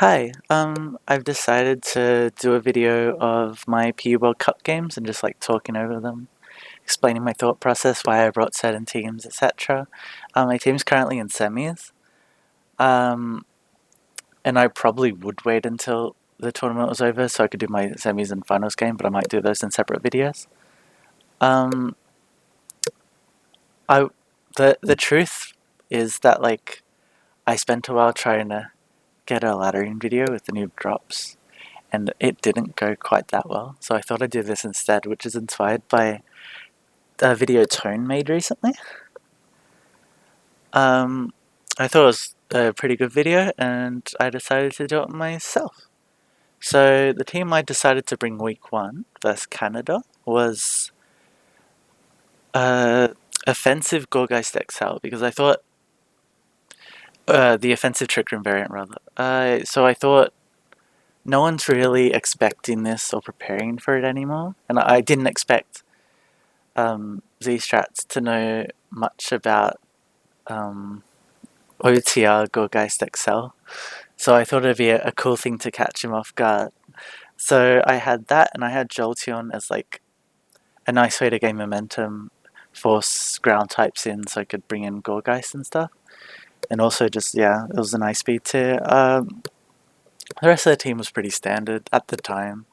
Hi, I've decided to do a video of my PU World Cup games and just like talking over them, explaining my thought process, why I brought certain teams, etc. My team's currently in semis, um, and I probably would wait until the tournament was over so I could do my semis and finals game, but I might do those in separate videos. Um, I the truth is that like I spent a while trying to get a laddering video with the new drops, and it didn't go quite that well. So I thought I'd do this instead, which is inspired by a video Tone made recently. Um, I thought it was a pretty good video, and I decided to do it myself. So the team I decided to bring week 1 versus Canada was offensive Gorgeist XL, because I thought the offensive Trick Room variant rather. So I thought no one's really expecting this or preparing for it anymore, and I didn't expect Z-Strats to know much about OTR Gorgeist XL. So I thought it'd be a cool thing to catch him off guard. So I had that, and I had Jolteon as like a nice way to gain momentum, force ground types in so I could bring in Gorgeist and stuff. And also just, yeah, it was a nice speed tier. The rest of the team was pretty standard at the time.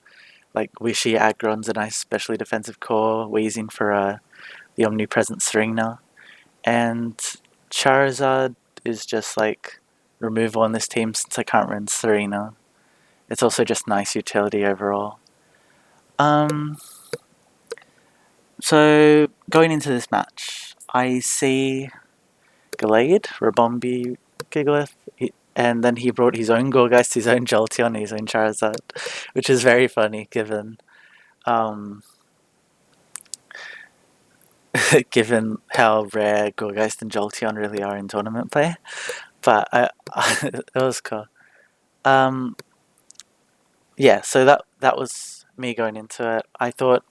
Like Wishy Aggron's a nice specially defensive core, Wheezing for the omnipresent Serena. And Charizard is just like removal on this team since I can't run Serena. It's also just nice utility overall. So going into this match, I see Gallade, Rabombi, Gigalith, and then he brought his own Gorgeist, his own Jolteon, his own Charizard, which is very funny given given how rare Gorgeist and Jolteon really are in tournament play. But it was cool. Yeah, so that was me going into it. I thought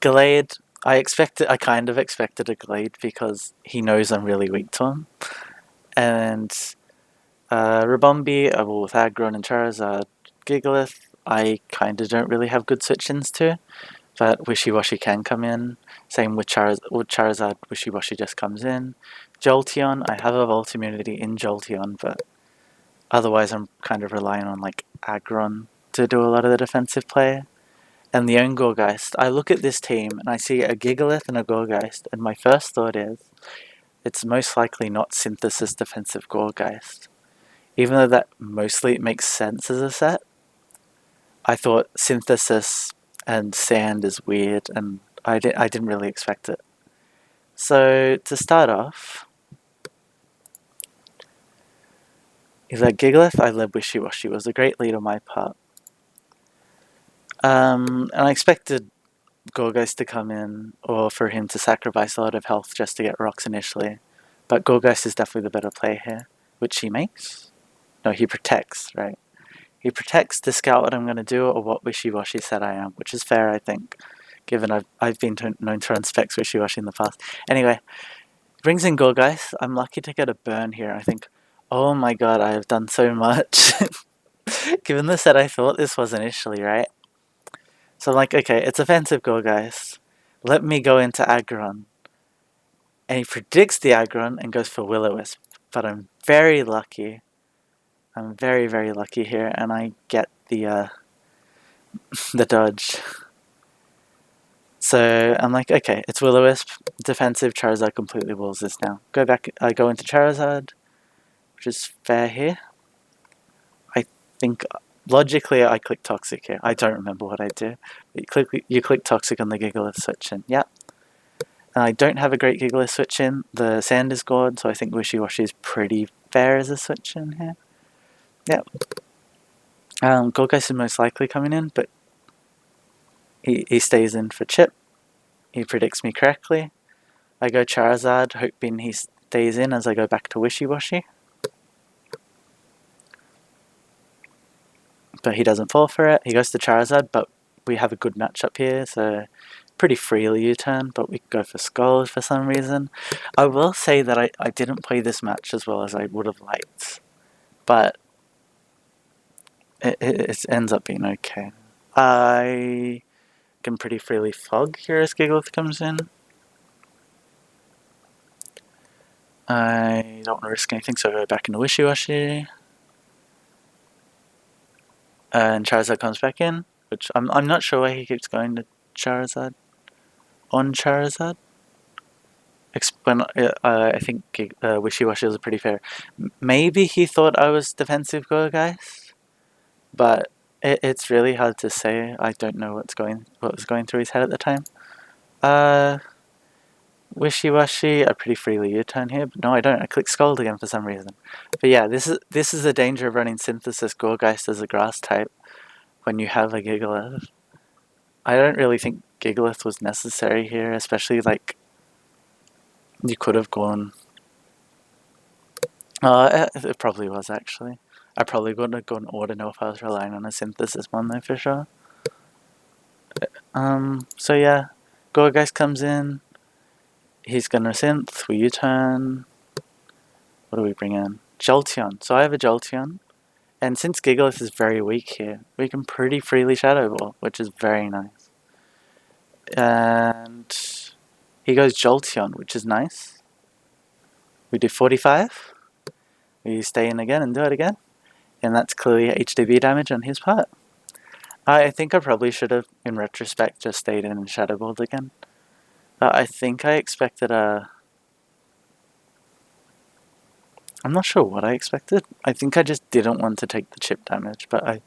Gallade. I kind of expected a Glade because he knows I'm really weak to him, and Rabombi, well, with Aggron and Charizard, Gigalith, I kind of don't really have good switch-ins to, but Wishy-Washy can come in. Same with Charizard, Wishy-Washy just comes in. Jolteon, I have a Volt immunity in Jolteon, but otherwise I'm kind of relying on like Aggron to do a lot of the defensive play. And the own Gorgeist, I look at this team and I see a Gigalith and a Gorgeist, and my first thought is it's most likely not Synthesis defensive Gorgeist. Even though that mostly makes sense as a set, I thought Synthesis and Sand is weird, and I didn't really expect it. So to start off, if that Gigalith, I led Wishy-Washy, was a great lead on my part. And I expected Gorgeist to come in, or for him to sacrifice a lot of health just to get rocks initially. But Gorgeist is definitely the better play here, which he makes. No, he protects, right? He protects to scout what I'm going to do or what Wishy-Washy said I am, which is fair, I think, given I've been known to run specs Wishy-Washy in the past. Anyway, brings in Gorgeist. I'm lucky to get a burn here. I think, oh my god, I have done so much. Given the set I thought this was initially, right? So I'm like, okay, it's offensive Gorgeist. Let me go into Aggron. And he predicts the Aggron and goes for Will-O-Wisp. But I'm very lucky. I'm very, very lucky here, and I get the dodge. So I'm like, okay, it's Will-O-Wisp, defensive, Charizard completely walls this now. I go into Charizard, which is fair here. I think, logically, I click Toxic here. I don't remember what I do. You click Toxic on the Gigalith switch in, yep. And I don't have a great Gigalith switch in. The Sand is gone, so I think Wishy-Washy is pretty fair as a switch in here. Yep. Gorgeist is most likely coming in, but he stays in for Chip. He predicts me correctly. I go Charizard, hoping he stays in as I go back to Wishy-Washy. But he doesn't fall for it. He goes to Charizard, but we have a good matchup here, so pretty freely U-turn, but we go for Skull for some reason. I will say that I didn't play this match as well as I would have liked, but it ends up being okay. I can pretty freely fog here as Gigalith comes in. I don't want to risk anything, so I go back into Wishy Washy. And Charizard comes back in, which I'm not sure why he keeps going to Charizard. On Charizard. I think Wishy Washy was pretty fair. Maybe he thought I was defensive Gourgeist, but it's really hard to say. I don't know what was going through his head at the time. Wishy Washy, I pretty freely U-turn here, but no, I don't. I click Scold again for some reason. But yeah, this is the danger of running Synthesis Gourgeist as a grass type when you have a Gigalith. I don't really think Gigalith was necessary here, especially like you could have gone. It probably was actually. I probably wouldn't have gone Ordinal if I was relying on a Synthesis one though for sure. So yeah, Gourgeist comes in. He's gonna Synth. We U-turn. What do we bring in? Jolteon. So I have a Jolteon. And since Gigalith is very weak here, we can pretty freely Shadow Ball, which is very nice. And he goes Jolteon, which is nice. We do 45. We stay in again and do it again. And that's clearly HDB damage on his part. I think I probably should have, in retrospect, just stayed in and Shadow Balled again. I think I expected a... I'm not sure what I expected. I think I just didn't want to take the chip damage, but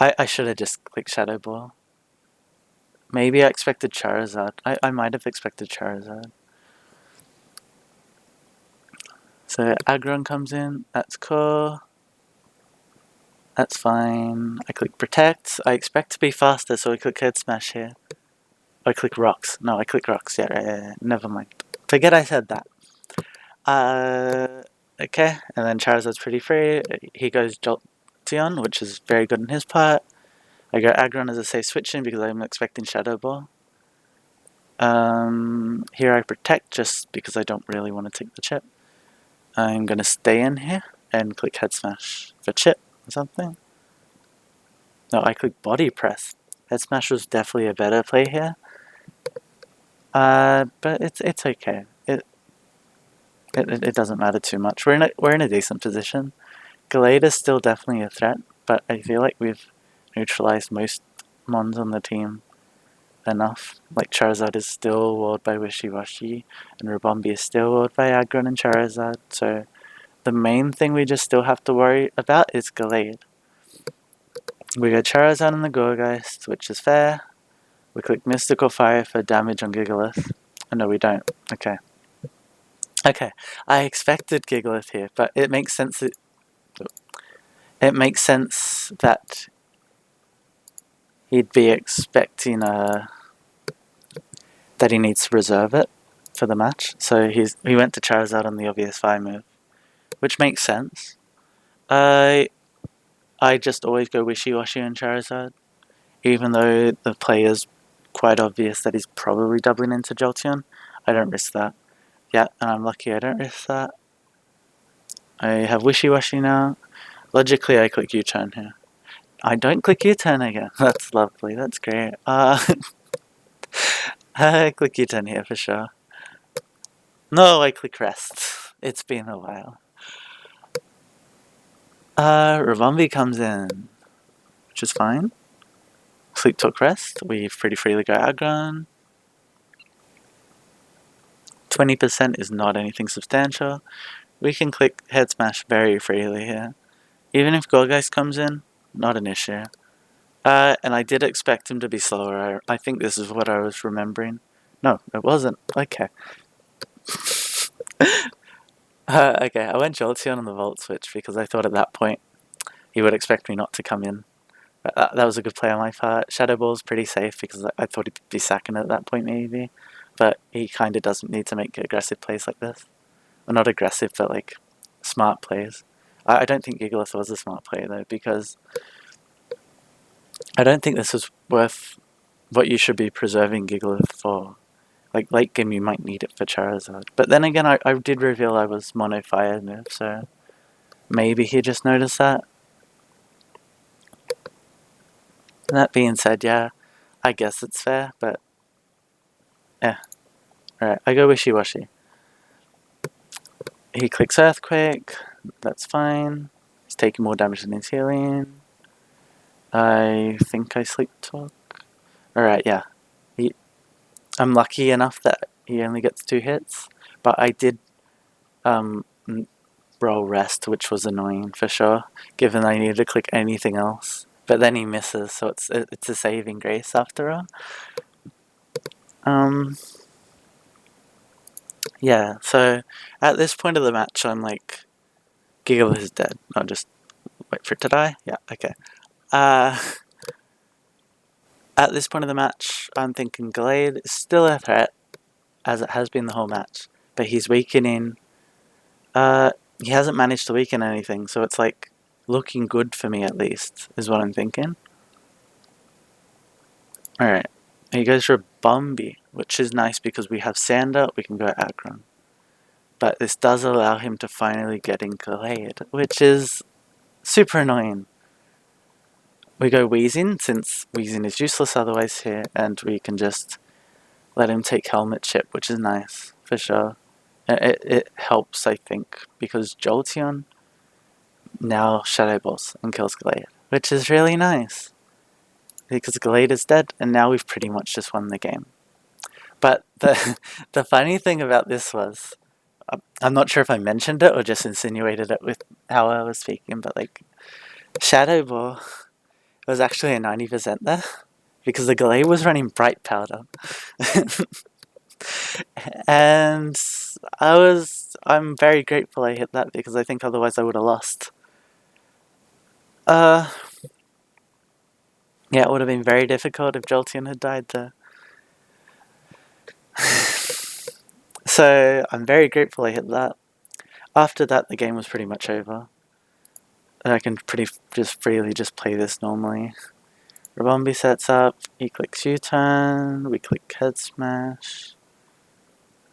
I should have just clicked Shadow Ball. Maybe I expected Charizard. I might have expected Charizard. So Aggron comes in. That's cool. That's fine. I click Protect. I expect to be faster, so I click Head Smash here. I click Rocks. No, I click Rocks. Yeah. Never mind. Forget I said that. Okay. And then Charizard's pretty free. He goes Jolteon, which is very good on his part. I go Aggron as a safe switch in because I'm expecting Shadow Ball. Here I Protect just because I don't really want to take the chip. I'm going to stay in here and click Head Smash for chip or something. No, I click Body Press. Head Smash was definitely a better play here. But it's okay. It doesn't matter too much. We're in a decent position. Gallade is still definitely a threat, but I feel like we've neutralized most mons on the team enough. Like Charizard is still walled by Wishy Washy, and Ribombee is still walled by Aggron and Charizard, so the main thing we just still have to worry about is Gallade. We go Charizard on the Gourgeist, which is fair. We click Mystical Fire for damage on Gigalith. Oh, no, we don't. Okay. Okay, I expected Gigalith here, but it makes sense that he'd be expecting that he needs to reserve it for the match. So he went to Charizard on the obvious fire move, which makes sense. I just always go Wishy Washy on Charizard, even though the play is quite obvious that he's probably doubling into Jolteon. I don't risk that. Yeah, and I'm lucky I don't risk that. I have Wishy Washy now. Logically, I click U-turn here. I don't click U-turn again. That's lovely. That's great. I click U-turn here for sure. No, I click rest. It's been a while. Ribombee comes in, which is fine. Sleep Talk Rest. We pretty freely go Aggron. 20% is not anything substantial. We can click Head Smash very freely here. Even if Gourgeist comes in, not an issue. And I did expect him to be slower. I think this is what I was remembering. No, it wasn't. Okay. Okay, I went Jolteon on the Volt Switch because I thought at that point he would expect me not to come in. That was a good play on my part. Shadow Ball's pretty safe because I thought he'd be sacking it at that point maybe. But he kind of doesn't need to make aggressive plays like this. Well, not aggressive, but like smart plays. I don't think Gigalith was a smart play though, because I don't think this is worth what you should be preserving Gigalith for. Like late game you might need it for Charizard. But then again I did reveal I was mono fire move, so maybe he just noticed that. That being said, yeah, I guess it's fair, but yeah. Alright, I go wishy-washy. He clicks Earthquake, that's fine. He's taking more damage than he's healing. I think I Sleep Talk. Alright, yeah. I'm lucky enough that he only gets 2 hits, but I did roll Rest, which was annoying for sure, given I needed to click anything else. But then he misses, so it's a saving grace after all. Yeah, so at this point of the match, I'm like, Giggle is dead. I'll just wait for it to die. Yeah, okay. At this point of the match, I'm thinking Glade is still a threat, as it has been the whole match, but he's weakening. He hasn't managed to weaken anything, so it's like looking good for me at least, is what I'm thinking. Alright, he goes for a Bombi, which is nice because we have Sander, we can go Aggron. But this does allow him to finally get in Glade, which is super annoying. We go Wheezing, since Wheezing is useless otherwise here, and we can just let him take Helmet Chip, which is nice, for sure. It helps, I think, because Jolteon now Shadow Balls and kills Glade, which is really nice. Because Glade is dead, and now we've pretty much just won the game. But the funny thing about this was, I'm not sure if I mentioned it or just insinuated it with how I was speaking, but like, Shadow Ball was actually a 90% there, because the Glade was running Bright Powder. And I'm very grateful I hit that, because I think otherwise I would have lost. Yeah, it would have been very difficult if Jolteon had died there. So I'm very grateful I hit that. After that, the game was pretty much over. And I can just freely just play this normally. Rabombi sets up, he clicks U-turn, we click Head Smash.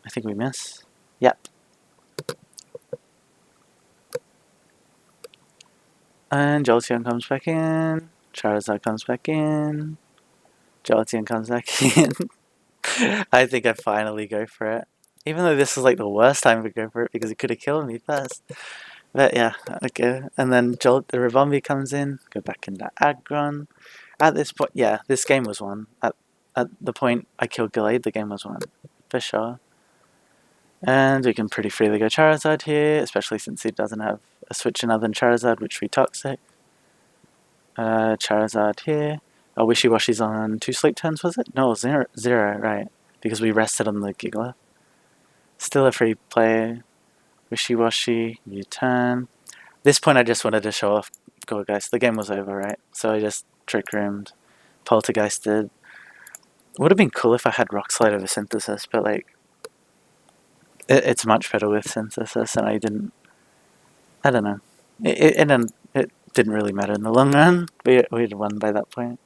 I think we miss. Yep. And Jolteon comes back in, Charizard comes back in, Jolteon comes back in. I think I finally go for it. Even though this is like the worst time to go for it because it could have killed me first. But yeah, okay. And then the Rabombi comes in, go back into Aggron. At this point, yeah, this game was won. At the point I killed Gallade, the game was won. For sure. And we can pretty freely go Charizard here, especially since he doesn't have a switch in other than Charizard, which we Toxic. Charizard here. Oh, Wishy-Washy's on 2 sleep turns, was it? No, zero, right. Because we rested on the Giggler. Still a free play. Wishy-Washy, U-turn. This point I just wanted to show off Gourgeist. The game was over, right? So I just Trick Roomed, Poltergeisted. It would have been cool if I had Rock Slide over Synthesis, but like, it's much better with Synthesis, and I don't know. It didn't really matter in the long run. We'd won by that point.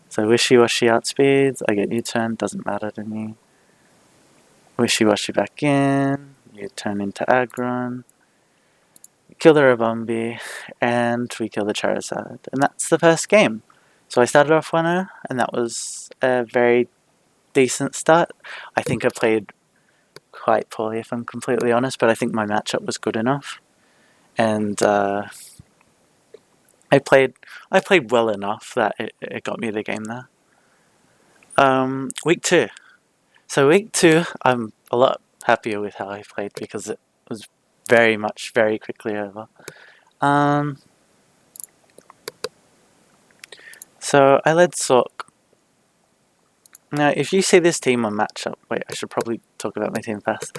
So Wishy-Washy outspeeds, I get U-turn, doesn't matter to me. Wishy-Washy back in, U-turn into Aggron. Kill the Rabombi, and we kill the Charizard. And that's the first game. So I started off 1-0, and that was a very decent start. I think I played quite poorly, if I'm completely honest, but I think my matchup was good enough. And I played well enough that it got me the game there. Week 2. So week 2, I'm a lot happier with how I played because it was very quickly over. So I led Sork. Now, if you see this team on matchup, wait, I should probably talk about my team first.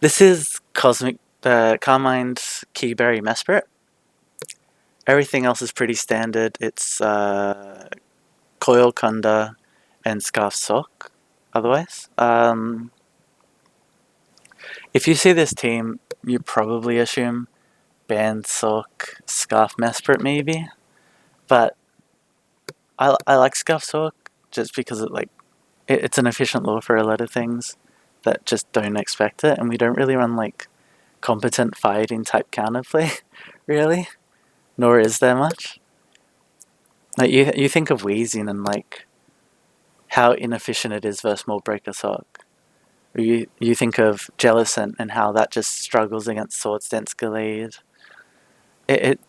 This is Cosmic Carmine, Keyberry, Mesprit. Everything else is pretty standard. It's Coil, Kunda, and Scarf Sork. Otherwise, if you see this team, you probably assume Band, Sork, Scarf, Mesprit, maybe. But I like Scarf Sork just because it's an efficient lure for a lot of things that just don't expect it, and we don't really run like competent fighting type counterplay, really. Nor is there much. Like you think of wheezing and like how inefficient it is versus Mold Breaker Sock. You think of Jellicent and how that just struggles against Swords Dance Gallade. It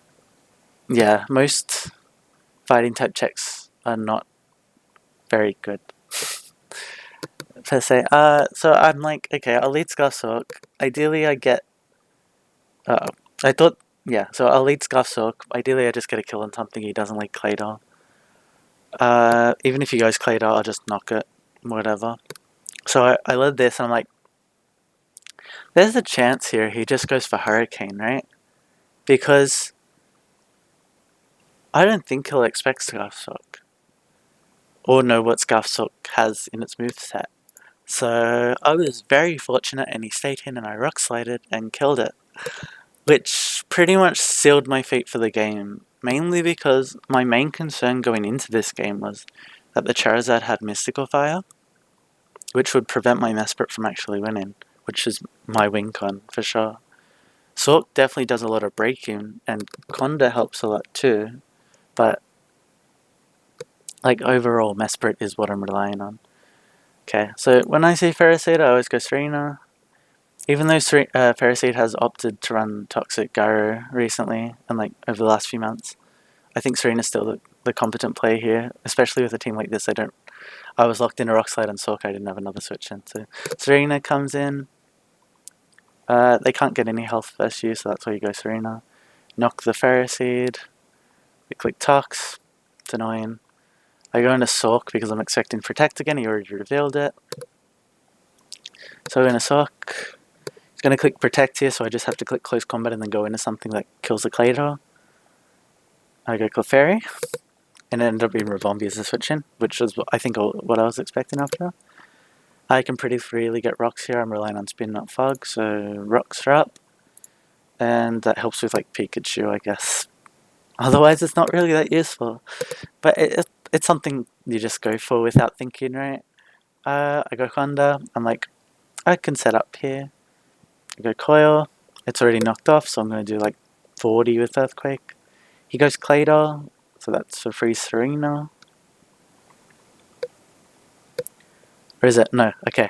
yeah, most fighting type checks are not very good per se. So I'm like, okay, I'll lead Scarf Sock. Ideally, I get. Uh, I thought, yeah. So I'll lead Scarf Sock. Ideally, I just get a kill on something he doesn't like Claydol. Even if he goes Claydol, I'll just knock it, whatever. So I led this, and I'm like, there's a chance here he just goes for Hurricane, right? Because I don't think he'll expect Scarf Sock or know what Scarf Sock has in its moveset. So I was very fortunate and he stayed in and I rock slided and killed it. Which pretty much sealed my fate for the game. Mainly because my main concern going into this game was that the Charizard had Mystical Fire, which would prevent my Mesprit from actually winning, which is my win con for sure. Sork definitely does a lot of breaking, and Conda helps a lot too, but like overall Mesprit is what I'm relying on. Okay, so when I say Ferrocid, I always go Serena. Even though Ferrocid has opted to run Toxic Gyro recently, and like over the last few months, I think Serena's still the competent play here, especially with a team like this. I was locked into Rockslide and Sork. I didn't have another switch in. So Serena comes in. They can't get any health versus you, so that's why you go Serena. Knock the Ferrocid. We click Tox. It's annoying. I go into Sork because I'm expecting Protect again. He already revealed it. So I go into Sork. He's going to click Protect here, so I just have to click Close Combat and then go into something that kills the Claydol. I go Clefairy. And it ended up being Revombi as a switch in, which was, I think, what I was expecting after. I can pretty freely get rocks here. I'm relying on Spin, not Fog, so rocks are up. And that helps with, like, Pikachu, I guess. Otherwise, it's not really that useful. But it's something you just go for without thinking, right? I go Conda. I'm like, I can set up here. I go Coil. It's already knocked off, so I'm going to do, like, 40 with Earthquake. He goes Claydol, so that's for free Serena. Or is it? No, okay.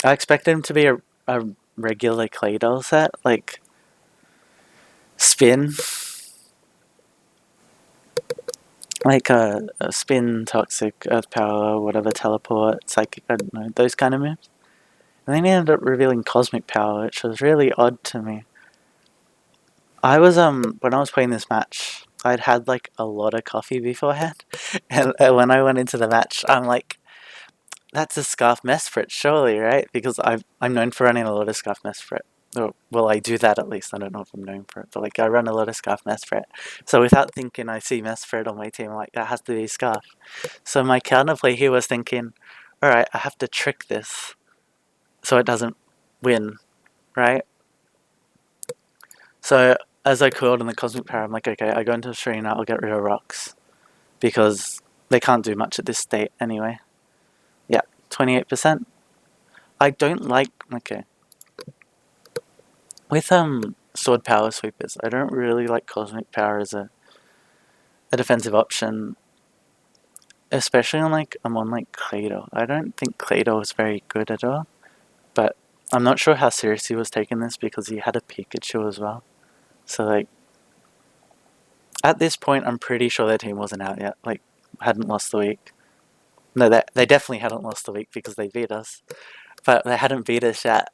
I expected him to be a regular Claydol set, like Spin, like a Spin, Toxic, Earth Power, whatever, Teleport, Psychic, I don't know, those kind of moves. And then he ended up revealing Cosmic Power, which was really odd to me. I was, when I was playing this match, I'd had like a lot of coffee beforehand, and when I went into the match, I'm like, that's a Scarf Mesprit, surely, right? Because I'm known for running a lot of Scarf Mesprit. Or, well, I do that at least. I don't know if I'm known for it, but like I run a lot of Scarf Mesprit. So without thinking, I see Mesprit on my team. I'm like, that has to be Scarf. So my counterplay here was thinking, all right, I have to trick this so it doesn't win, right? So as I coiled in the Cosmic Power, I'm like, okay, I go into the Serena, I'll get rid of rocks because they can't do much at this state anyway. Yeah, 28%. I don't like, okay. With Sword Power Sweepers, I don't really like Cosmic Power as a defensive option, especially on like Claydol. I don't think Claydol is very good at all, but I'm not sure how serious he was taking this because he had a Pikachu as well. So like at this point, I'm pretty sure their team wasn't out yet. Like hadn't lost the week. No, they definitely hadn't lost the week because they beat us, but they hadn't beat us yet.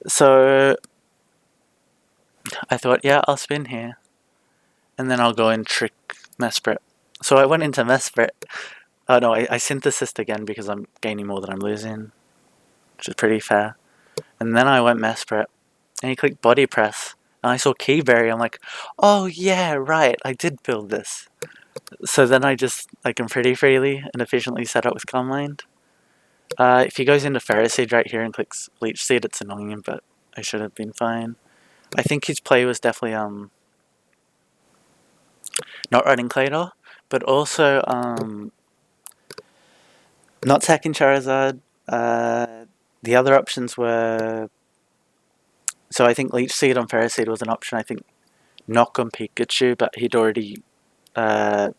So I thought, yeah, I'll spin here. And then I'll go and trick Mesprit. So I went into Mesprit. Oh no, I synthesized again because I'm gaining more than I'm losing, which is pretty fair. And then I went Mesprit, and he clicked Body Press, and I saw Keyberry. I'm like, oh yeah, right, I did build this. So then I can pretty freely and efficiently set up with Calm Mind. If he goes into Ferrocid right here and clicks Leech Seed, it's annoying, but I should have been fine. I think his play was definitely not running Claydol, but also not sacking Charizard. The other options were, so I think Leech Seed on Ferrocid was an option. I think Knock on Pikachu, but he'd already uh,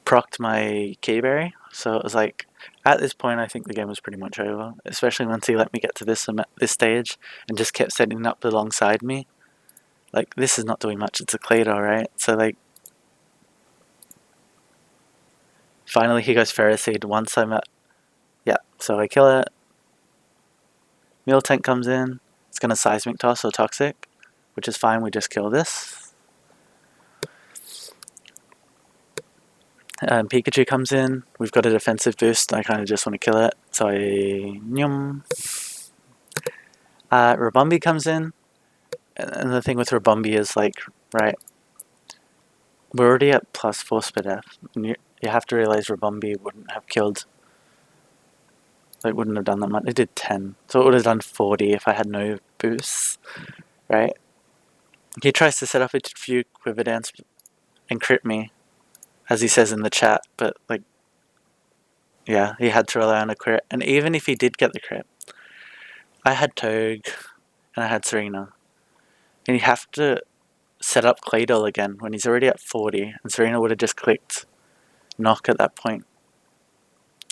procced my K-berry, so it was like, at this point I think the game was pretty much over, especially once he let me get to this stage and just kept setting up alongside me. Like, this is not doing much, it's a Claydol, right? So like, finally he goes Ferroseed once I'm at, yeah, so I kill it. Meal Tank comes in, it's gonna Seismic Toss or Toxic, which is fine, we just kill this. Pikachu comes in, we've got a defensive boost, I kind of just want to kill it, so I... Nyum. Rabumbi comes in, and the thing with Rabumbi is like, right, we're already at +4 Spadef, and you have to realize Rabumbi wouldn't have killed, like, wouldn't have done that much. It did 10, so it would have done 40 if I had no boosts, right? He tries to set up a few Quiver Dance and crit me, as he says in the chat, but like, yeah, he had to rely on a crit, and even if he did get the crit, I had Toge and I had Serena, and you have to set up Claydol again when he's already at 40, and Serena would have just clicked knock at that point.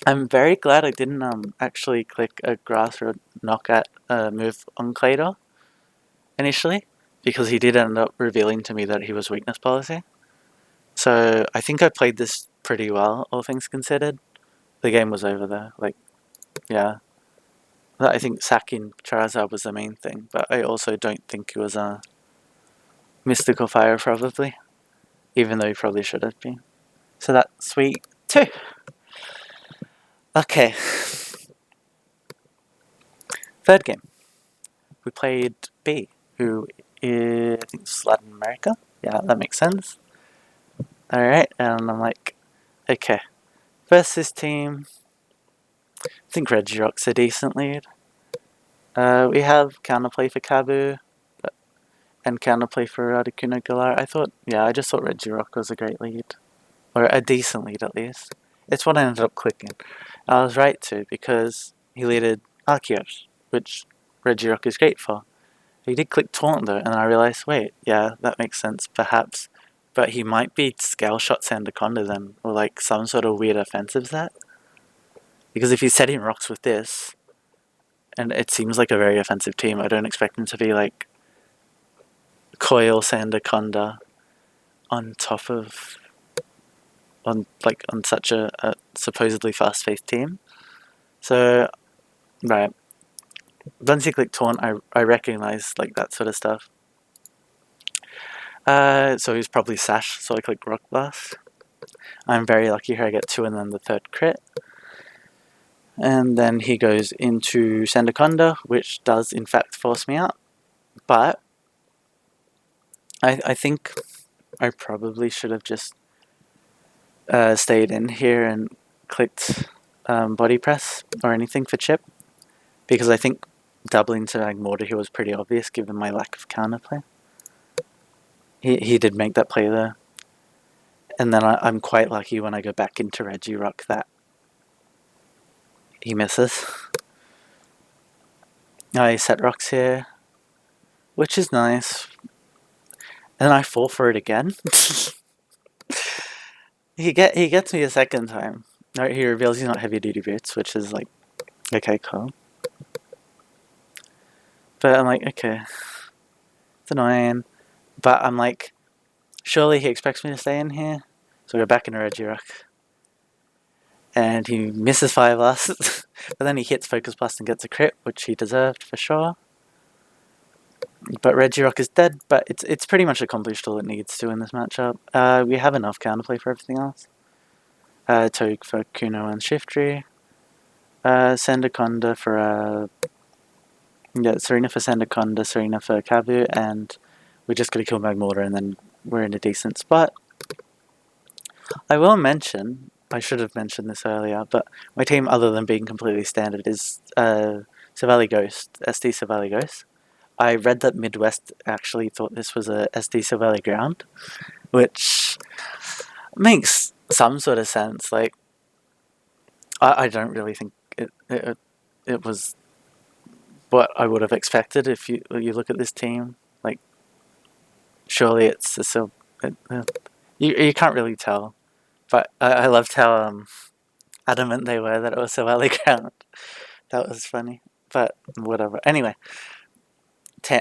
I'm very glad I didn't actually click a grass or knock at move on Claydol initially, because he did end up revealing to me that he was weakness policy. So I think I played this pretty well, all things considered. The game was over there. Like, yeah. I think sacking Charizard was the main thing, but I also don't think it was a Mystical Fire probably, even though he probably should have been. So that's sweet too. Okay. Third game. We played B, who is, I think it's Latin America. Yeah, that makes sense. Alright, and I'm like, okay. Versus team, I think Regirock's a decent lead. We have counterplay for Kabu, and counterplay for Articuno Galar. I just thought Regirock was a great lead. Or a decent lead at least. It's what I ended up clicking. I was right too, because he leaded Arceus, which Regirock is great for. He did click Taunt though, and I realized, wait, yeah, that makes sense, perhaps. But he might be Scale Shot Sandaconda then, or like some sort of weird offensive set. Because if he's setting rocks with this, and it seems like a very offensive team, I don't expect him to be like Coil Sandaconda on top of on such a supposedly fast-paced team. So, right. Once you click Taunt, I recognize like that sort of stuff. So he's probably Sash, so I click Rock Blast. I'm very lucky here, I get 2 and then the third crit. And then he goes into Sandaconda, which does in fact force me out. But I think I probably should have just stayed in here and clicked Body Press or anything for Chip. Because I think doubling to Magmortar here was pretty obvious given my lack of counterplay. He did make that play there. And then I'm quite lucky when I go back into Regirock that he misses. I set rocks here, which is nice. And then I fall for it again. He gets me a second time. Right, he reveals he's not heavy duty boots, which is like, okay, cool. But I'm like, okay, it's annoying. But I'm like, surely he expects me to stay in here. So I go back into Regirock. And he misses Fire Blast. But then he hits Focus Blast and gets a crit, which he deserved for sure. But Regirock is dead, but it's pretty much accomplished all it needs to in this matchup. We have enough counterplay for everything else. Toge for Kuno and Shiftry. Sandaconda for Serena for Sandaconda, Serena for Kabu, and we just gotta kill Magmortar and then we're in a decent spot. I will mention, I should have mentioned this earlier, but my team, other than being completely standard, is Savali Ghost, SD Savali Ghost. I read that Midwest actually thought this was a SD Savali ground, which makes some sort of sense. Like, I don't really think it was what I would have expected if you look at this team. Like, surely it's a You can't really tell, but I loved how adamant they were that it was Silvally ground. That was funny, but whatever. Anyway,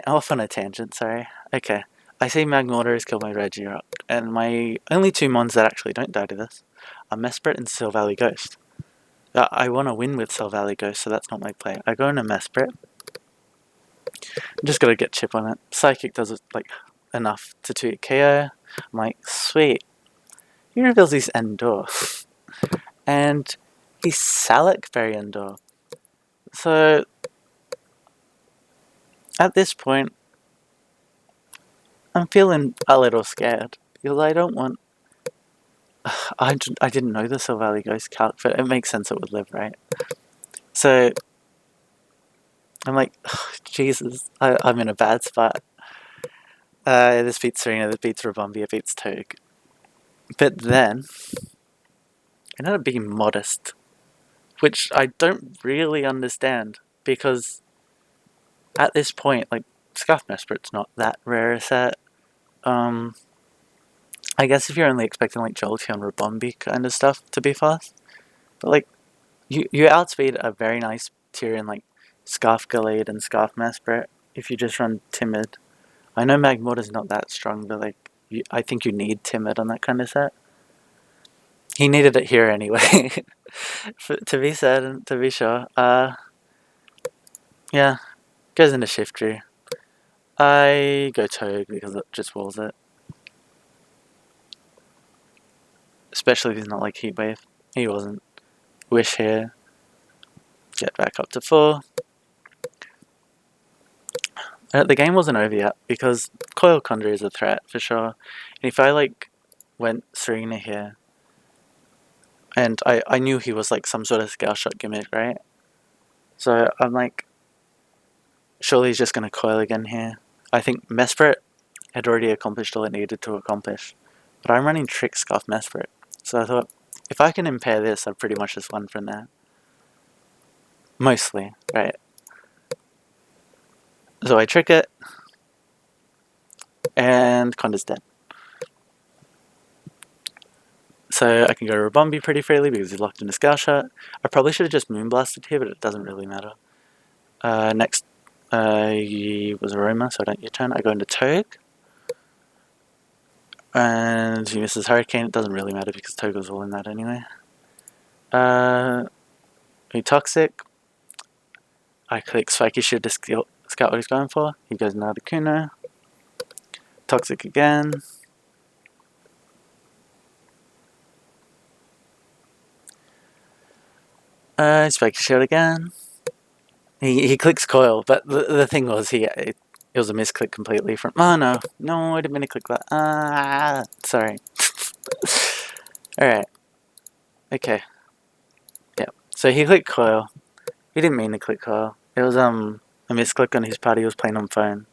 off on a tangent. Sorry. Okay, I see Magmortar has killed my Regirock, and my only two mons that actually don't die to this are Mesprit and Silvally Ghost. I want to win with Silvally Ghost, so that's not my play. I go into Mesprit. I'm just gotta get chip on it. Psychic does it like enough to 2 KO. I'm like, sweet. He reveals his Endor. And he's Salic Berry Endor. So at this point, I'm feeling a little scared because I don't want. I didn't know the Silvally Ghost calc, but it makes sense it would live, right? So I'm like, oh, Jesus, I'm in a bad spot. This beats Serena, this beats Rabombi, it beats Toge. But then, it ended up being Modest, which I don't really understand because at this point, like, Scarf Mesprit's not that rare a set. I guess if you're only expecting like Jolteon and Rabombi kind of stuff to be fast, but like you outspeed a very nice Tyrion like Scarf Gallade and Scarf Mesprit if you just run Timid. I know Magmortar's not that strong, but like I think you need Timid on that kind of set. He needed it here anyway, to be said and to be sure. Yeah, goes into Shiftry. I go Toge because it just walls it. Especially if he's not like Heat Wave. He wasn't. Wish here. Get back up to 4. The game wasn't over yet because Coil Condor is a threat for sure. And if I like went Serena here, and I knew he was like some sort of scale shot gimmick, right? So I'm like, surely he's just gonna coil again here. I think Mesprit had already accomplished all it needed to accomplish, but I'm running Trick Scarf Mesprit, so I thought if I can impair this, I've pretty much just won from there. Mostly, right? So I trick it, and Condor's dead. So I can go to Rabombi pretty freely because he's locked in a Scale Shot. I probably should have just Moonblasted here, but it doesn't really matter. Next was Aroma, so I don't get turn. I go into Toge. And he misses Hurricane. It doesn't really matter because Toge was all in that anyway. He Toxic. I click Spiky Shield to scout what he's going for. He goes Nardacuno. Toxic again. Spiky Shield again. He clicks Coil, but the thing was it was a misclick completely from. Oh no, I didn't mean to click that. Sorry. Alright. Okay. Yep. So he clicked Coil. He didn't mean to click Coil. It was a misclick on his part. He was playing on phone.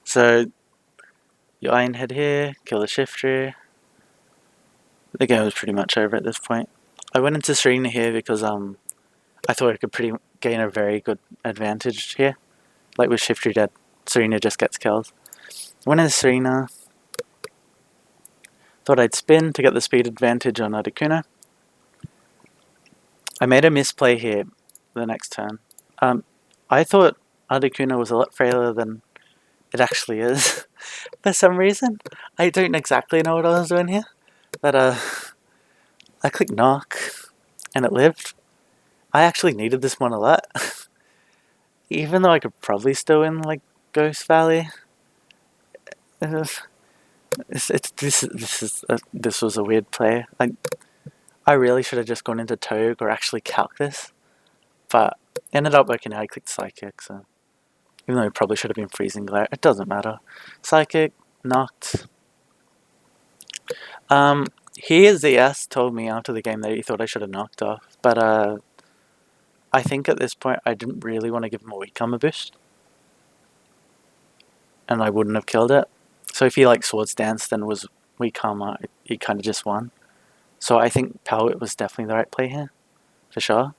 So your Iron Head here, kill the Shifter. The game was pretty much over at this point. I went into Serena here because I thought I could gain a very good advantage here. Like with Shifter dead, Serena just gets kills. Went into Serena. Thought I'd spin to get the speed advantage on Articuno. I made a misplay here the next turn. I thought Articuno was a lot frailer than it actually is. For some reason. I don't exactly know what I was doing here. But I clicked Knock and it lived. I actually needed this one a lot. Even though I could probably still win like Ghost Valley. This was a weird play. Like I really should have just gone into Toge or actually calc this. But ended up working out. I clicked Psychic, so even though it probably should have been Freezing Glare, it doesn't matter. Psychic, knocked. He ZS told me after the game that he thought I should have knocked off, but I think at this point I didn't really want to give him a weak armor boost, and I wouldn't have killed it. So if he like Swords Dance then was weak armor, he kind of just won. So I think Power Whip was definitely the right play here, for sure.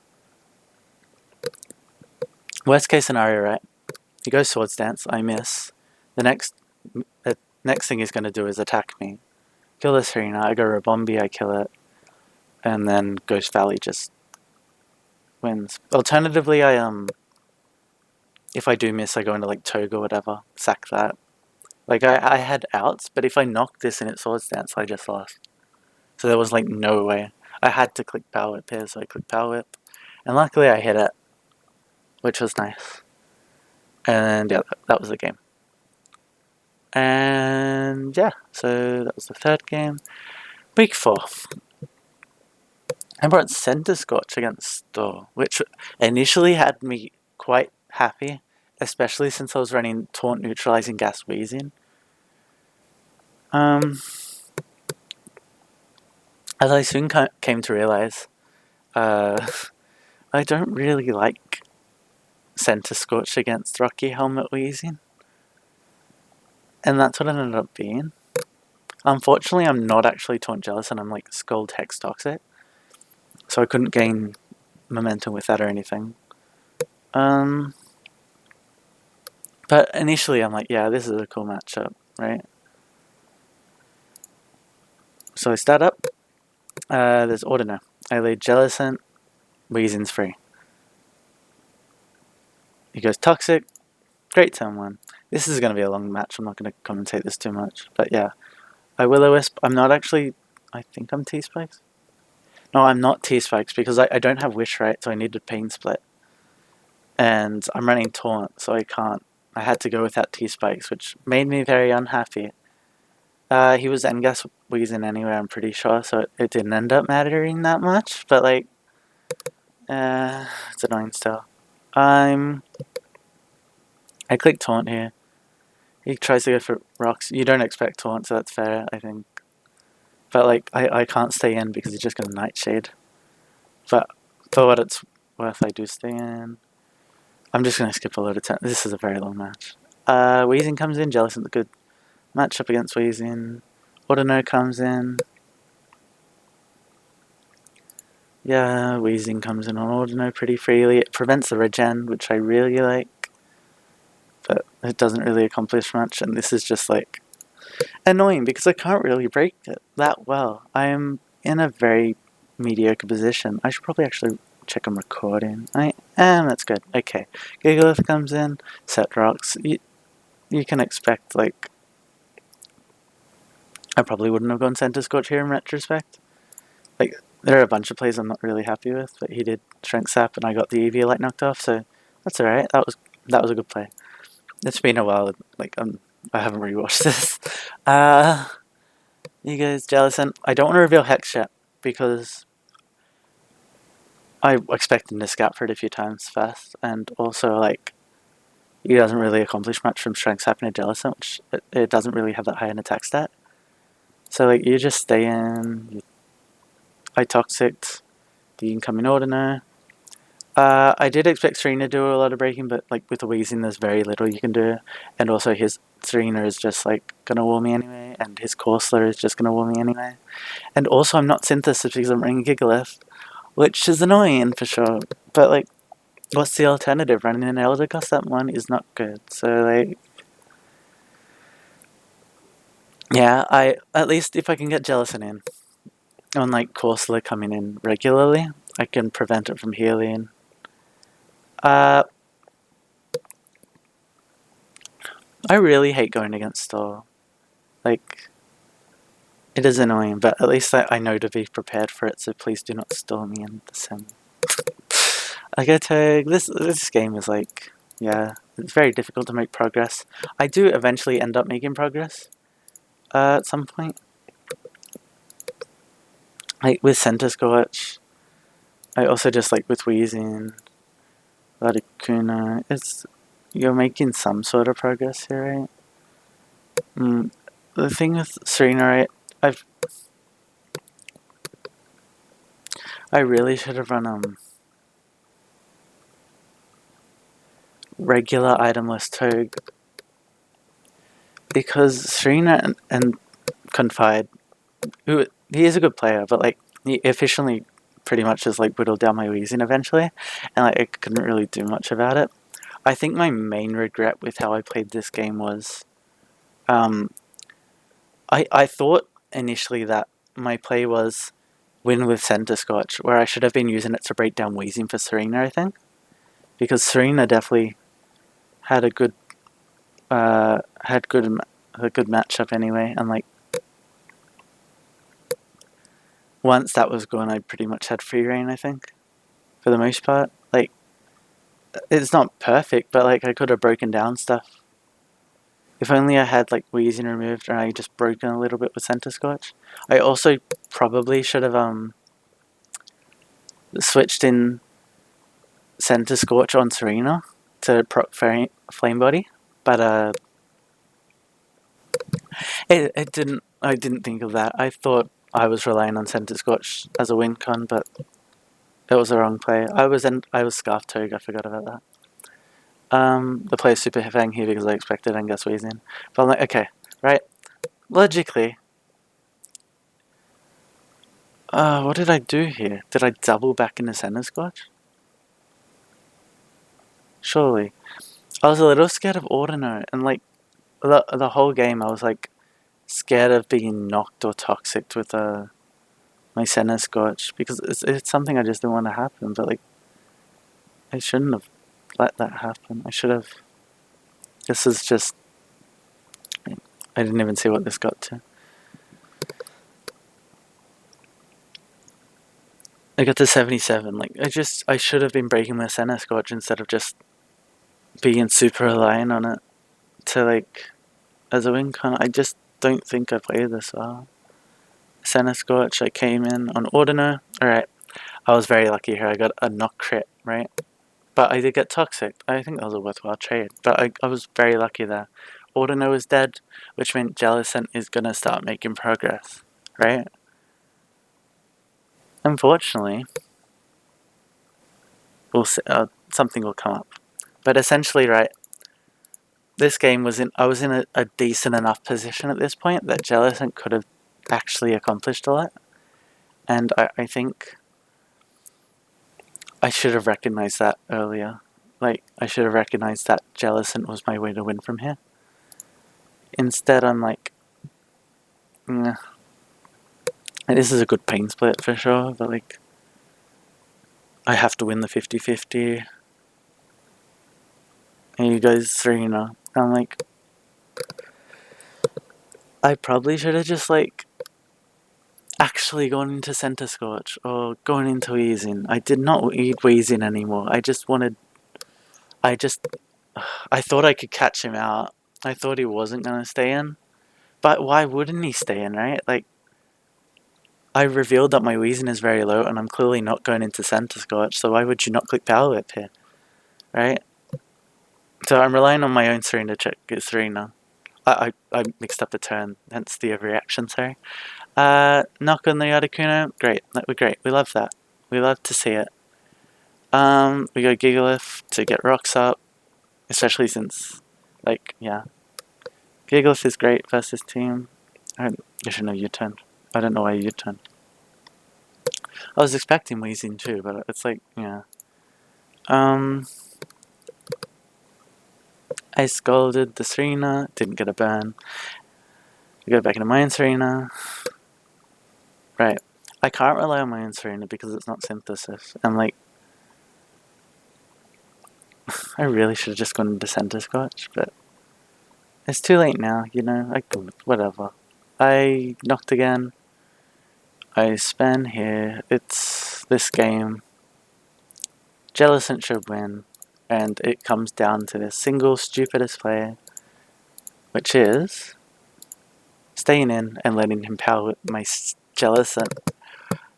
Worst case scenario, right? He goes Swords Dance, I miss. The next thing he's going to do is attack me. kill the Serena, I go Rabombi, I kill it, and then Ghost Valley just wins. Alternatively, if I do miss, I go into like Toga or whatever, sack that. Like I had outs, but if I knocked this and it Swords Dance, I just lost. So there was like no way. I had to click Power Whip here, so I clicked Power Whip, and luckily I hit it, which was nice. And yeah, that was the game. And yeah, so that was the third game. Week 4. I brought Center Scorch against Store, which initially had me quite happy, especially since I was running Taunt, Neutralizing, Gas, Wheezing. As I soon came to realize, I don't really like Center Scorch against Rocky Helmet Wheezing. And that's what it ended up being. Unfortunately, I'm not actually Taunt Jealous, and I'm like Scold Hex Toxic. So I couldn't gain momentum with that or anything. But initially I'm like, yeah, this is a cool matchup, right? So I start up. There's Ordiner. I lead Jellicent. Weezing's free. He goes Toxic. Great turn 1. This is going to be a long match. I'm not going to commentate this too much. But yeah. I Will-O-Wisp. I'm not actually... I think I'm T-Spikes. No, I'm not T-Spikes because I don't have Wish, right? So I needed Pain Split. And I'm running Taunt, so I can't. I had to go with that T-Spikes, which made me very unhappy. He was Engas Weezing anyway, I'm pretty sure, so it didn't end up mattering that much, but like, it's annoying still. I click Taunt here. He tries to go for rocks. You don't expect Taunt, so that's fair, I think. But like, I can't stay in because he's just going to Nightshade. But for what it's worth, I do stay in. I'm just going to skip a load of turns. This is a very long match. Weezing comes in, Jellicent's a good matchup against Weezing. Ordino comes in. Yeah, Weezing comes in on Ordino pretty freely. It prevents the regen, which I really like. But it doesn't really accomplish much, and this is just like annoying because I can't really break it that well. I am in a very mediocre position. I should probably actually check I'm recording. That's good. Okay. Gigalith comes in, set rocks. You can expect, like, I probably wouldn't have gone Center Scorch here in retrospect. Like, there are a bunch of plays I'm not really happy with, but he did Strength Sap and I got the EV Light knocked off, so that's alright. That was a good play. It's been a while, like, I haven't rewatched this. You guys jealous, and I don't want to reveal Hex yet, because I expect him to scout for it a few times fast, and also, like, he doesn't really accomplish much from Strength Sap and Jellicent, which it doesn't really have that high an attack stat. So, like, you just stay in, I Toxic, the incoming Ordiner. I did expect Serena to do a lot of breaking, but like with the Weezing, there's very little you can do. And also his Serena is just like gonna wall me anyway, and his Corsola is just gonna wall me anyway. And also I'm not Synthesis because I'm running Gigalith, which is annoying for sure. But like, what's the alternative? Running an Elder Gust that one is not good. So like, yeah, at least if I can get Jellicent in, on like Corsola coming in regularly, I can prevent it from healing. I really hate going against Store. Like, it is annoying, but at least I know to be prepared for it, so please do not store me in the sim. I get to this game is like, yeah, it's very difficult to make progress. I do eventually end up making progress at some point. Like with Center Scorch, I also just like with Weezing, Ladakuna, you're making some sort of progress here, right? The thing with Serena, right? I really should have run regular itemless Toad, because Serena and Confide, who he is a good player, but like he efficiently pretty much just like whittled down my Weezing eventually, and like I couldn't really do much about it. I think my main regret with how I played this game was, I thought initially that my play was win with Center Scotch, where I should have been using it to break down wheezing for Serena, I think. Because Serena definitely had a good had good a good matchup anyway, and like once that was gone, I pretty much had free reign, I think, for the most part. Like it's not perfect, but like I could have broken down stuff. If only I had like wheezing removed and I just broken a little bit with Center Scotch. I also probably should have switched in Center Scorch on Serena to proc Flame Body, but it didn't. I didn't think of that. I thought I was relying on Center Scorch as a win con, but it was the wrong play. I was Scarf Togue. I forgot about that. The play is super Fang here because I expected Angus Wheezing, but I'm like, okay, right. Logically, what did I do here? Did I double back into Center Scorch? Surely. I was a little scared of Ordino, and like the whole game, I was like scared of being knocked or toxic with my Center Scorch because it's something I just didn't want to happen. But like, I shouldn't have let that happen. I should have. This is just. I didn't even see what this got to. I got to 77. Like I should have been breaking my Center Scorch instead of just being super reliant on it to like as a win con. I just don't think I played this well. Center Scorch. I came in on Ordino. All right. I was very lucky here. I got a knock crit, right? But I did get toxic. I think that was a worthwhile trade. But I was very lucky there. Ordino is dead, which meant Jellicent is gonna start making progress, right? Unfortunately, we'll see, something will come up. But essentially, right, this game was in. I was in a decent enough position at this point that Jellicent could have actually accomplished a lot, and I think I should have recognized that earlier. Like I should have recognized that Jellicent was my way to win from here. Instead, I'm like, nah. This is a good pain split for sure, but like, I have to win the 50-50. And you guys 3-0. I'm like, I probably should have just like actually gone into Center Scorch or gone into Wheezing. I did not need Wheezing anymore. I just, I thought I could catch him out. I thought he wasn't going to stay in. But why wouldn't he stay in, right? Like, I revealed that my Wheezing is very low and I'm clearly not going into Center Scorch, so why would you not click Power Whip here, right? So I'm relying on my own Serena to check his Serena. I mixed up the turn, hence the overreaction, sorry. Knock on the Articuno, great, that was great, we love that. We love to see it. We go Gigalith to get rocks up, especially since, like, yeah. Gigalith is great versus team. I should know U-turn. I don't know why U-turn. I was expecting Wheezing too, but it's like, yeah. I scolded the Serena, didn't get a burn. I go back into my own Serena. Right. I can't rely on my own Serena because it's not synthesis. And like, I really should have just gone into Center Scotch, but it's too late now, you know? Whatever. I knocked again. I spin here. It's this game. Jellicent should win. And it comes down to this single stupidest play, which is staying in and letting him power my Jellicent,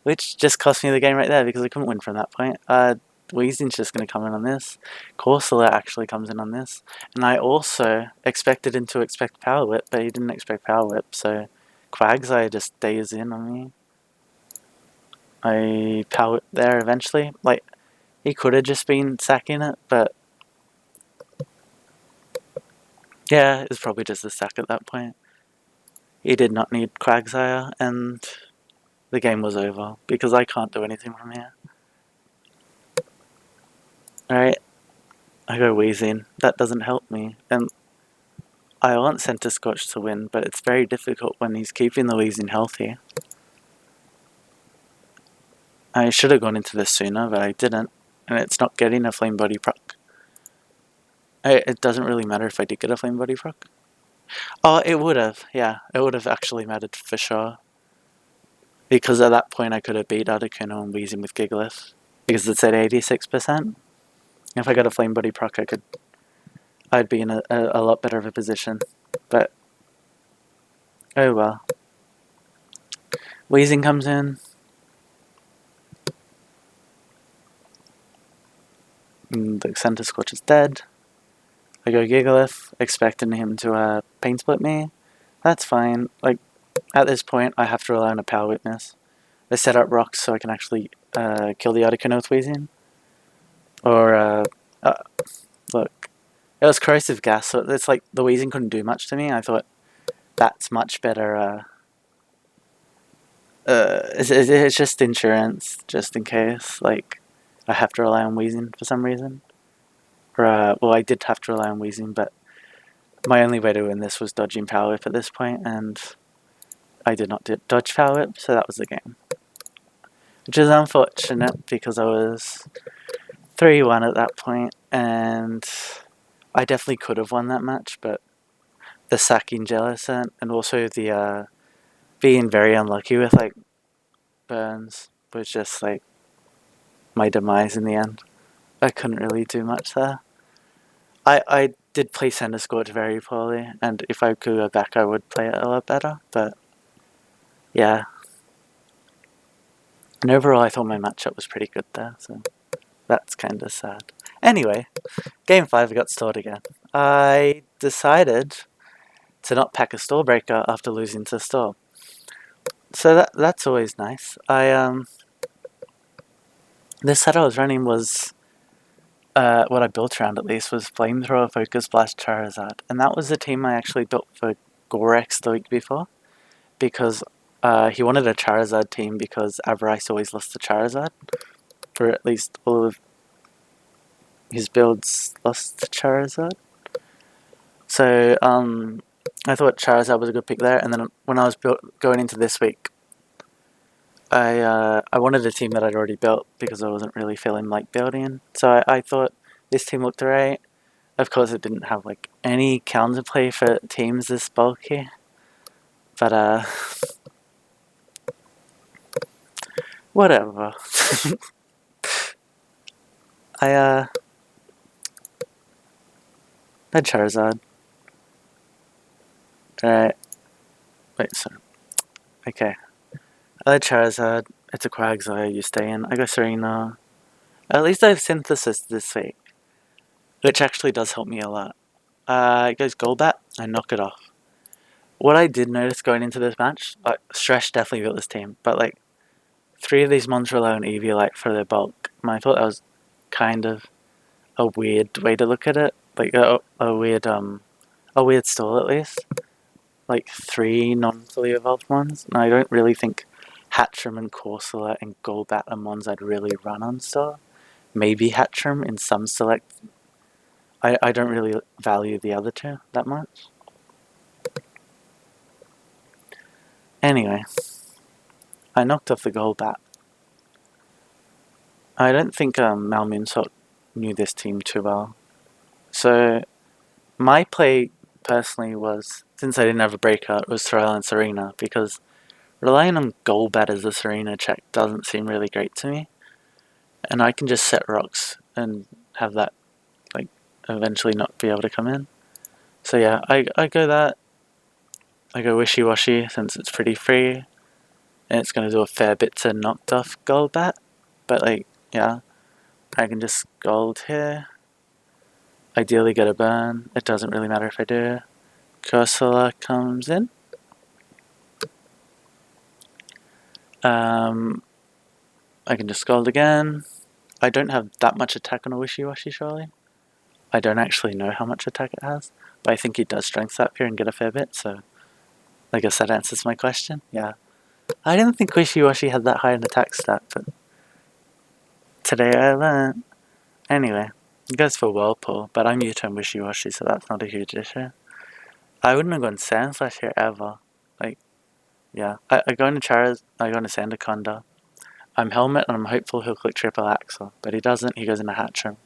which just cost me the game right there because I couldn't win from that point. Weezing's just going to come in on this. Corsola actually comes in on this. And I also expected him to expect Power Whip, but he didn't expect Power Whip, so Quagsire just stays in on me. I Power Whip there eventually. Like, he could have just been sacking it, but yeah, it's probably just a sack at that point. He did not need Quagsire, and the game was over because I can't do anything from here. Alright, I go Wheezing. That doesn't help me. And I want Centre Scorch to win, but it's very difficult when he's keeping the Weezing healthy. I should have gone into this sooner, but I didn't. And it's not getting a Flame Body proc. It doesn't really matter if I did get a Flame Body proc. Oh, it would have. Yeah, it would have actually mattered for sure. Because at that point I could have beat Articuno and Weezing with Gigalith. Because it's at 86%. If I got a Flame Body proc, I'd be in a lot better of a position. But, oh well. Weezing comes in. And the Centre Scorch is dead. I go Gigalith, expecting him to Pain Split me. That's fine. Like, at this point, I have to rely on a Power Witness. I set up rocks so I can actually kill the Articuno with Weezing. Or, look. It was Corrosive Gas, so it's like the Weezing couldn't do much to me. I thought, that's much better. It's just insurance, just in case. Like, I have to rely on Weezing for some reason. Or, well, I did have to rely on Weezing, but my only way to win this was dodging Power Whip at this point, and I did not dodge Power Whip, so that was the game. Which is unfortunate, because I was 3-1 at that point, and I definitely could have won that match, but the sacking Jellicent, and also the being very unlucky with, like, burns was just, like, my demise in the end. I couldn't really do much there. I did play Centre Scorch very poorly, and if I could go back I would play it a lot better, but yeah. And overall I thought my matchup was pretty good there, so that's kind of sad. Anyway, Game 5 I got stalled again. I decided to not pack a stall breaker after losing to stall. So that's always nice. This set I was running was what I built around at least was Flamethrower, Focus Blast, Charizard. And that was the team I actually built for Gorex the week before. Because he wanted a Charizard team because Avarice always lost to Charizard. For at least all of his builds lost to Charizard. So I thought Charizard was a good pick there. And then when I was going into this week, I wanted a team that I'd already built because I wasn't really feeling like building. So I thought this team looked alright. Of course, it didn't have like any counterplay for teams this bulky, but whatever. I had Charizard. Alright. Wait, so okay. I had Charizard. It's a Quagsire. You stay in. I go Serena. At least I have Synthesis this week, which actually does help me a lot. It goes Golbat. I knock it off. What I did notice going into this match, like Stretch definitely built this team, but like 3 of these mons rely on Eviolite for their bulk. And I thought that was kind of a weird way to look at it. Like a weird stall at least. Like 3 non-fully evolved mons. And I don't really think Hatcham and Corsola and Golbat are mons I'd really run on stall. Maybe Hatcham in some select. I don't really value the other 2 that much. Anyway, I knocked off the Golbat. I don't think Malmoonsalt knew this team too well. So my play personally was, since I didn't have a breakout, was Sorrel and Serena, because relying on Golbat as a Serena check doesn't seem really great to me. And I can just set rocks and have that like eventually not be able to come in. So yeah, I go that. I go Wishy Washy since it's pretty free. And it's going to do a fair bit to knock off Golbat. But like, yeah, I can just Gold here. Ideally get a burn. It doesn't really matter if I do. Cursor comes in. I can just Scald again. I don't have that much attack on a Wishy Washy, surely. I don't actually know how much attack it has, but I think he does Strength Sap here and get a fair bit, so I guess that answers my question. Yeah. I didn't think Wishy Washy had that high an attack stat, but today I learned. Anyway, it goes for Whirlpool, but I'm U-turn Wishy Washy, so that's not a huge issue. I wouldn't have gone Sand Slash here ever. Like, yeah. I go into Charizard, I go into Sandaconda. I'm Helmet and I'm hopeful he'll click Triple Axle, but he doesn't, he goes into Hatcham.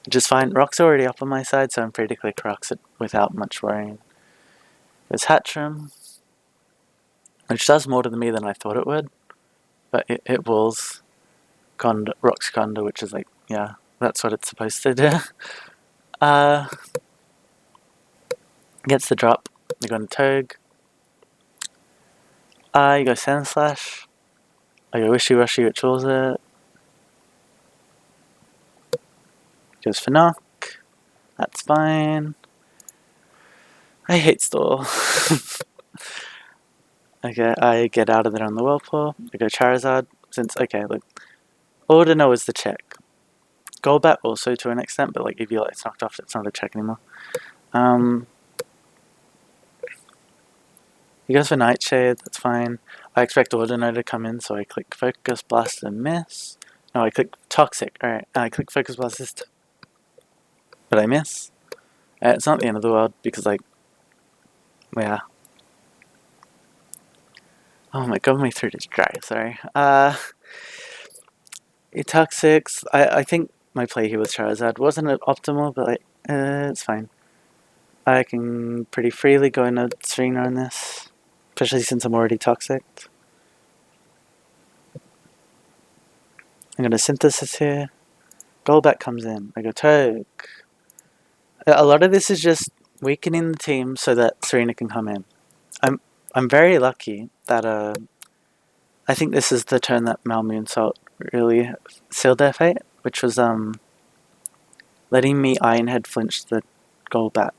Which is fine. Rock's already up on my side, so I'm free to click Rocks without much worrying. There's Hatcham, which does more to me than I thought it would, but it wills Rock's Conda, which is like, yeah, that's what it's supposed to do. Gets the drop. You go into Togue. You go Sand Slash. I go Wishy Washy, which wills it. Goes for Knock. That's fine. I hate Stall. Okay, I get out of there on the Whirlpool. I go Charizard. Since, okay, look. All to know is the check. Golbat also to an extent, but like if you it's knocked off, it's not a check anymore. He goes for Nightshade, that's fine. I expect Ordino to come in, so I click Focus Blast and miss. No, I click Toxic. Alright, I click Focus Blast this time. But I miss. It's not the end of the world because, like, yeah. Oh my god, my throat is dry, sorry. Toxics. I think my play here with Charizard wasn't optimal, but like, it's fine. I can pretty freely go into Serena on this, especially since I'm already toxic. I'm going to Synthesis here. Golbat comes in. I go Togue. A lot of this is just weakening the team so that Serena can come in. I'm very lucky that I think this is the turn that Malmoonsault really sealed their fate, which was letting me Ironhead flinch the Golbat.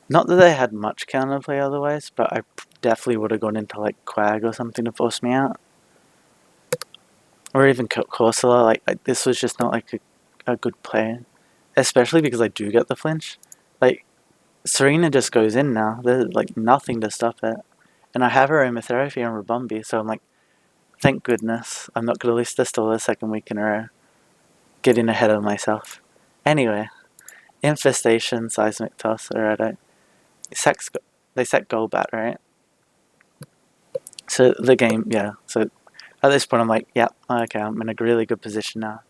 Not that they had much counterplay otherwise, but I definitely would have gone into like Quag or something to force me out. Or even Corsola. Like this was just not like a good play. Especially because I do get the flinch. Like, Serena just goes in now. There's like nothing to stop it. And I have Aromatherapy on Rabumbi, so I'm like, thank goodness. I'm not going to lose this till the second week in a row. Getting ahead of myself. Anyway, Infestation, Seismic Toss, alright. They set Golbat, right? So the game, yeah. So at this point I'm like, yeah, okay, I'm in a really good position now.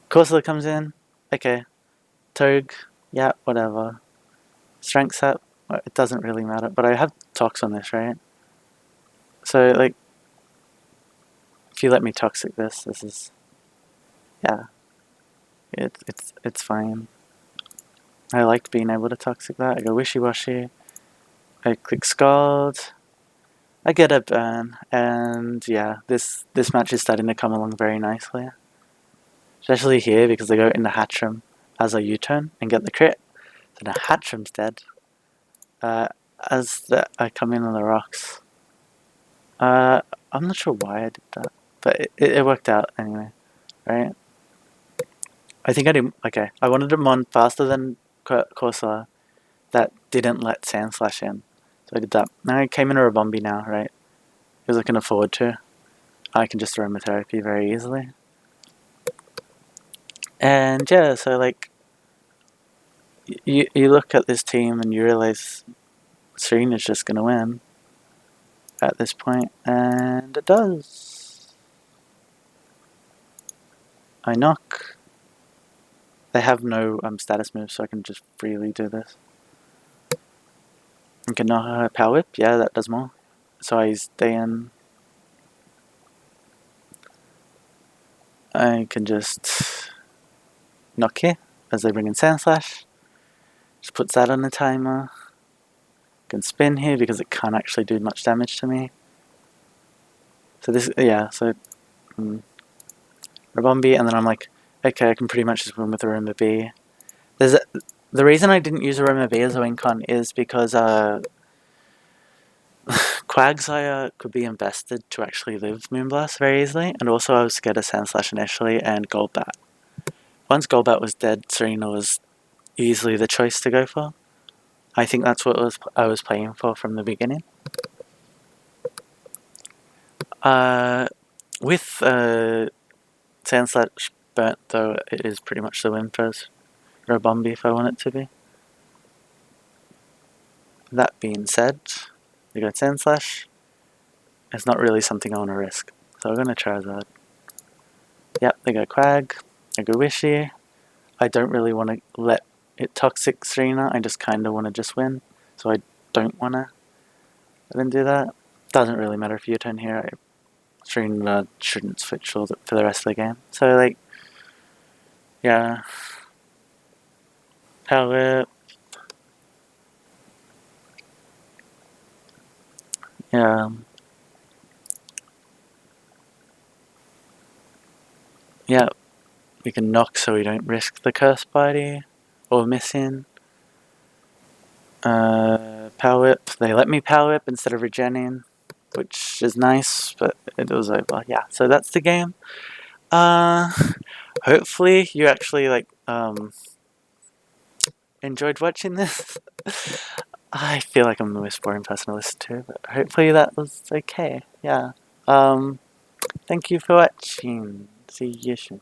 Corsola comes in, okay. Togue, yeah, whatever. Strength set, it doesn't really matter, but I have Tox on this, right? So, like, if you let me Toxic this is, yeah, it's fine. I like being able to Toxic that. I go Wishy Washy, I click Scald, I get a burn, and yeah, this match is starting to come along very nicely. Especially here, because they go into Hatcham as a U-turn and get the crit. So now Hatcham's dead. As I come in on the rocks. I'm not sure why I did that, but it worked out anyway, right? I think I did. Okay, I wanted him on faster than Corsair. That didn't let Sand Slash in, so I did that. Now I came in a Rabombi now, right? Because I can afford to. I can just Aromatherapy very easily. And yeah, so like, you look at this team and you realize Serena's just gonna win at this point, and it does. I knock. They have no status moves, so I can just freely do this. I can knock Power Whip, yeah, that does more. So I stay in. I can just knock here as they bring in Sand Slash. Just puts that on the timer. Can spin here because it can't actually do much damage to me. So this, yeah, so Rabombi, and then I'm like, okay, I can pretty much just win with Aroma B. The reason I didn't use Aroma B as a win con is because Quagsire could be invested to actually live Moonblast very easily, and also I was scared of Sandslash initially and Golbat. Once Golbat was dead, Serena was easily the choice to go for. I think that's what I was playing for from the beginning. With Sandslash burnt, though, it is pretty much the win for Rabombi if I want it to be. that being said, they go Sand Slash. It's not really something I want to risk. So I'm going to Charizard. Yep, they go Quag. They go Wishy. I don't really want to let it Toxic Serena. I just kind of want to just win. So I don't want to let them do that. Doesn't really matter if you turn here. Serena shouldn't switch for the rest of the game. So, like, yeah. Power Whip. Yeah. Yeah. We can knock so we don't risk the Curse Body or missing. Power Whip. They let me Power Whip instead of regenning, which is nice, but it was over. Yeah, so that's the game. Hopefully you actually enjoyed watching this. I feel like I'm the most boring person to listen to, but hopefully that was okay. Yeah. Thank you for watching. See you soon.